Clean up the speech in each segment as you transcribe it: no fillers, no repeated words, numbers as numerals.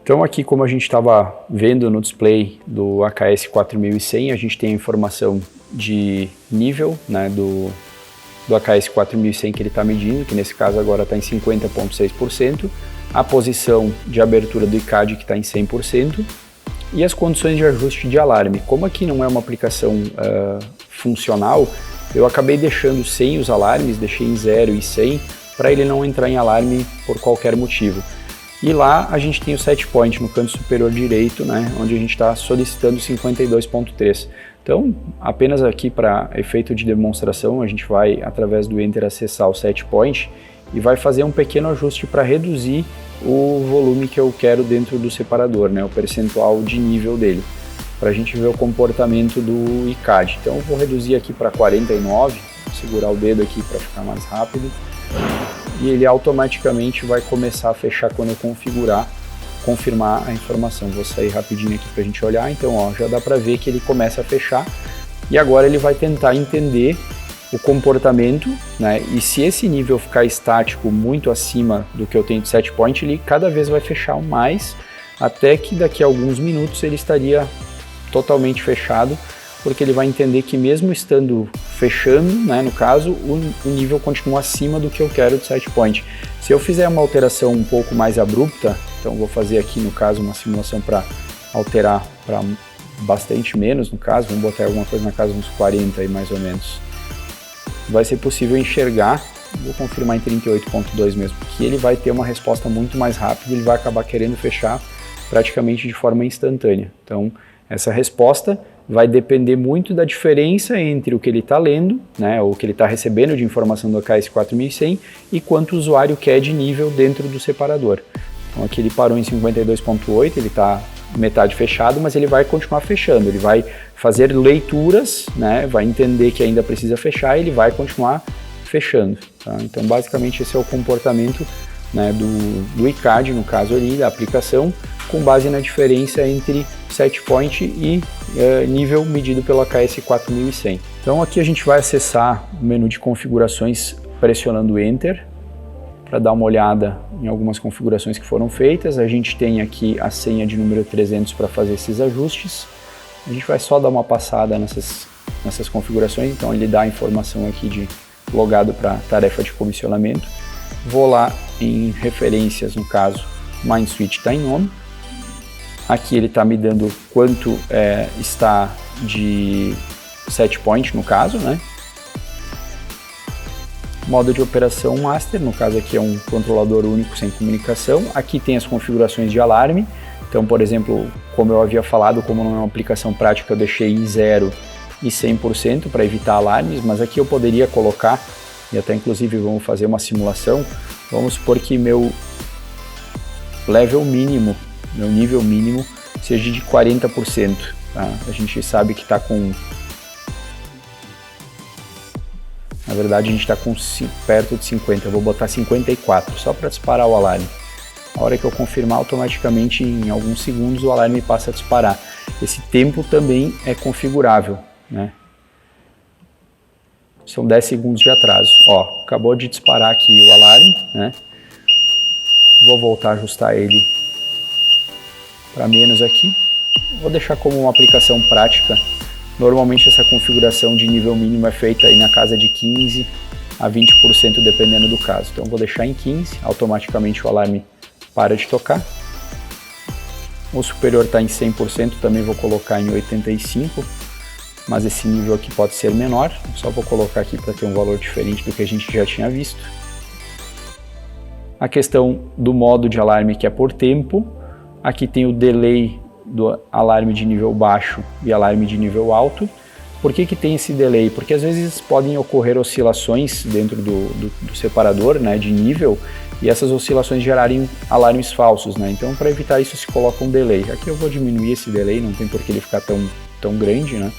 Então aqui, como a gente estava vendo no display do AKS 4100, a gente tem a informação de nível, né, do AKS 4100 que ele está medindo, que nesse caso agora está em 50,6%, a posição de abertura do ICAD que está em 100%, e as condições de ajuste de alarme. Como aqui não é uma aplicação funcional, eu acabei deixando sem os alarmes, deixei em 0 e 100, para ele não entrar em alarme por qualquer motivo. E lá a gente tem o set point no canto superior direito, né, onde a gente está solicitando 52,3. Então, apenas aqui para efeito de demonstração, a gente vai, através do Enter, acessar o set point e vai fazer um pequeno ajuste para reduzir o volume que eu quero dentro do separador, né, o percentual de nível dele, para a gente ver o comportamento do ICAD. Então eu vou reduzir aqui para 49, vou segurar o dedo aqui para ficar mais rápido, e ele automaticamente vai começar a fechar quando eu confirmar a informação. Vou sair rapidinho aqui para a gente olhar. Então ó, já dá para ver que ele começa a fechar, e agora ele vai tentar entender o comportamento, né? E se esse nível ficar estático muito acima do que eu tenho de set point, ele cada vez vai fechar mais, até que daqui a alguns minutos ele estaria totalmente fechado, porque ele vai entender que mesmo estando fechando, né, no caso, o nível continua acima do que eu quero de set point. Se eu fizer uma alteração um pouco mais abrupta, então vou fazer aqui no caso uma simulação para alterar para bastante menos, no caso, vamos botar alguma coisa na casa uns 40 aí mais ou menos. Vai ser possível enxergar, vou confirmar em 38.2 mesmo, que ele vai ter uma resposta muito mais rápida, ele vai acabar querendo fechar praticamente de forma instantânea. Então, essa resposta vai depender muito da diferença entre o que ele está lendo, né, ou o que ele está recebendo de informação do AKS 4100 e quanto o usuário quer de nível dentro do separador. Então aqui ele parou em 52.8, ele está metade fechado, mas ele vai continuar fechando, ele vai fazer leituras, né, vai entender que ainda precisa fechar e ele vai continuar fechando. Tá? Então basicamente esse é o comportamento, né, do ICAD, no caso ali, da aplicação, com base na diferença entre set point e nível medido pelo AKS 4100. Então aqui a gente vai acessar o menu de configurações pressionando Enter, para dar uma olhada em algumas configurações que foram feitas. A gente tem aqui a senha de número 300 para fazer esses ajustes. A gente vai só dar uma passada nessas configurações, então ele dá a informação aqui de logado para tarefa de comissionamento. Vou lá em referências, no caso, Mind Switch está em on. Aqui ele está me dando quanto está de set point, no caso, né? Modo de operação master, no caso aqui é um controlador único sem comunicação. Aqui tem as configurações de alarme. Então, por exemplo, como eu havia falado, como não é uma aplicação prática, eu deixei em 0 e 100% para evitar alarmes, mas aqui eu poderia colocar, e até inclusive vamos fazer uma simulação, vamos supor que meu level mínimo, meu nível mínimo seja de 40%. Tá? A gente sabe que está com... Na verdade a gente está com perto de 50, eu vou botar 54, só para disparar o alarme. A hora que eu confirmar, automaticamente em alguns segundos o alarme passa a disparar. Esse tempo também é configurável, né? São 10 segundos de atraso. Ó, acabou de disparar aqui o alarme, né? Vou voltar a ajustar ele para menos aqui. Vou deixar como uma aplicação prática. Normalmente essa configuração de nível mínimo é feita aí na casa de 15 a 20% dependendo do caso. Então vou deixar em 15, automaticamente o alarme para de tocar. O superior está em 100%, também vou colocar em 85%, mas esse nível aqui pode ser menor. Só vou colocar aqui para ter um valor diferente do que a gente já tinha visto. A questão do modo de alarme, que é por tempo. Aqui tem o delay do alarme de nível baixo e alarme de nível alto. Por que tem esse delay? Porque às vezes podem ocorrer oscilações dentro do separador, né, de nível, e essas oscilações gerarem alarmes falsos, né? Então, para evitar isso, se coloca um delay. Aqui eu vou diminuir esse delay, não tem por que ele ficar tão grande, né?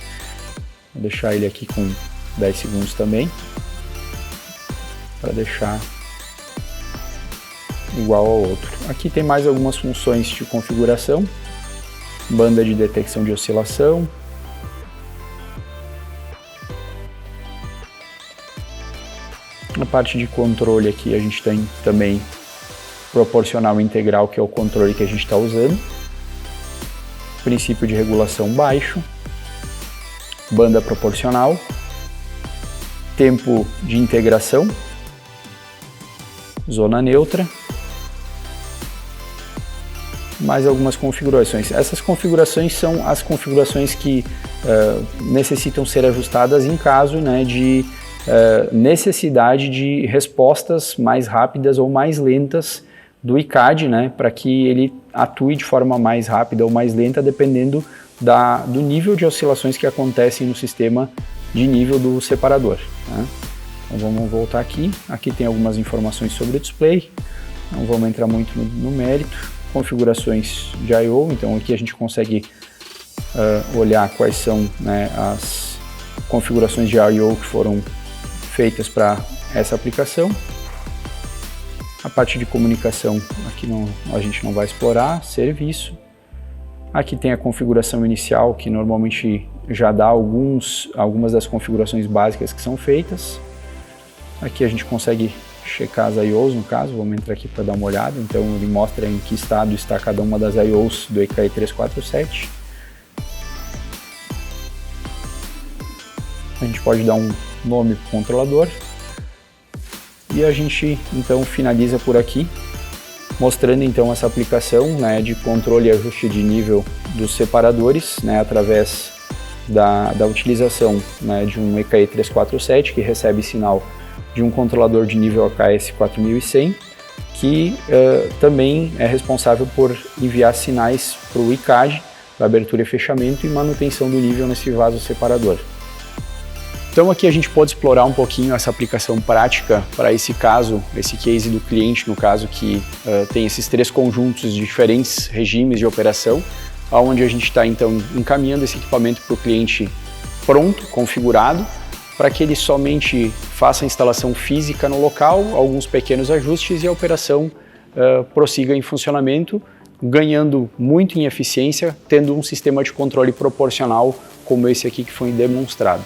Vou deixar ele aqui com 10 segundos também, para deixar igual ao outro. Aqui tem mais algumas funções de configuração, banda de detecção de oscilação, na parte de controle aqui a gente tem também proporcional integral, que é o controle que a gente está usando, princípio de regulação baixo, banda proporcional, tempo de integração, zona neutra, mais algumas configurações. Essas configurações são as configurações que necessitam ser ajustadas em caso, né, de necessidade de respostas mais rápidas ou mais lentas do ICAD, né, para que ele atue de forma mais rápida ou mais lenta, dependendo do nível de oscilações que acontecem no sistema de nível do separador, né? Então vamos voltar aqui. Aqui tem algumas informações sobre o display, não vamos entrar muito no mérito. Configurações de I/O, então aqui a gente consegue olhar quais são, né, as configurações de I/O que foram feitas para essa aplicação. A parte de comunicação aqui a gente não vai explorar, serviço. Aqui tem a configuração inicial, que normalmente já dá algumas das configurações básicas que são feitas. Aqui a gente consegue checar as I/Os, no caso, vamos entrar aqui para dar uma olhada. Então ele mostra em que estado está cada uma das I/Os do EKE347. A gente pode dar um nome para o controlador. E a gente então finaliza por aqui, mostrando então essa aplicação, né, de controle e ajuste de nível dos separadores, né, através da utilização, né, de um EKE347 que recebe sinal de um controlador de nível AKS4100, que também é responsável por enviar sinais para o ICAD, para abertura e fechamento e manutenção do nível nesse vaso separador. Então aqui a gente pode explorar um pouquinho essa aplicação prática para esse caso, esse case do cliente, no caso, que tem esses três conjuntos de diferentes regimes de operação, onde a gente está então encaminhando esse equipamento para o cliente pronto, configurado, para que ele somente faça a instalação física no local, alguns pequenos ajustes e a operação prossiga em funcionamento, ganhando muito em eficiência, tendo um sistema de controle proporcional como esse aqui que foi demonstrado.